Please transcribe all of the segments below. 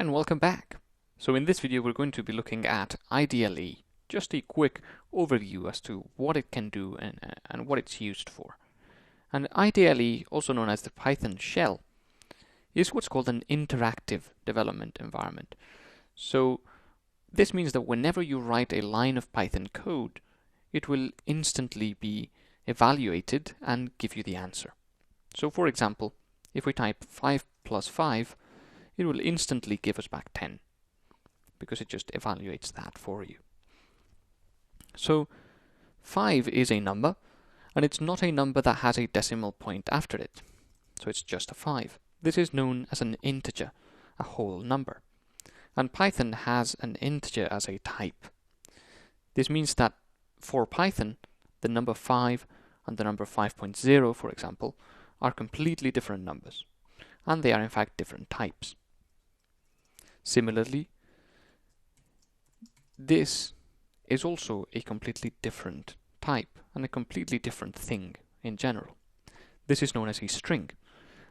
and welcome back. So in this video we're going to be looking at IDLE, just a quick overview as to what it can do and what it's used for. And IDLE, also known as the Python shell, is what's called an interactive development environment. So this means that whenever you write a line of Python code, it will instantly be evaluated and give you the answer. So for example, if we type 5 plus 5, it will instantly give us back 10 because it just evaluates that for you. So 5 is a number, and it's not a number that has a decimal point after it. So it's just a 5. This is known as an integer, a whole number. And Python has an integer as a type. This means that for Python, the number 5 and the number 5.0, for example, are completely different numbers, and they are in fact different types. Similarly, this is also a completely different type and a completely different thing in general. This is known as a string,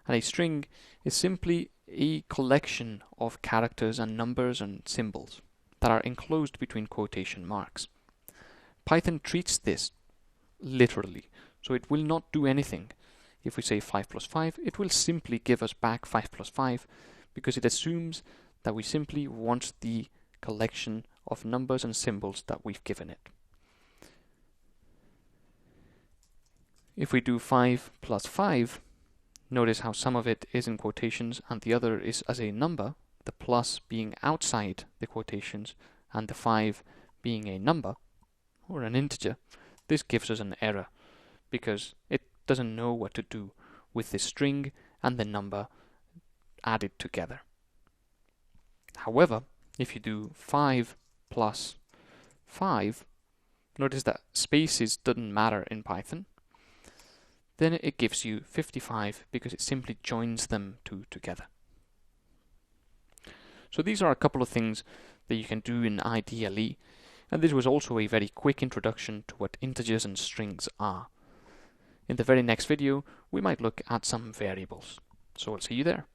and a string is simply a collection of characters and numbers and symbols that are enclosed between quotation marks. Python treats this literally, so it will not do anything. If we say 5 plus 5, it will simply give us back 5 plus 5 because it assumes that we simply want the collection of numbers and symbols that we've given it. If we do 5 plus 5, notice how some of it is in quotations and the other is as a number, the plus being outside the quotations and the 5 being a number or an integer. This gives us an error because it doesn't know what to do with the string and the number added together. However, if you do 5 plus 5, notice that spaces doesn't matter in Python. Then it gives you 55 because it simply joins them two together. So these are a couple of things that you can do in IDLE, and this was also a very quick introduction to what integers and strings are. In the very next video, we might look at some variables. So I'll see you there.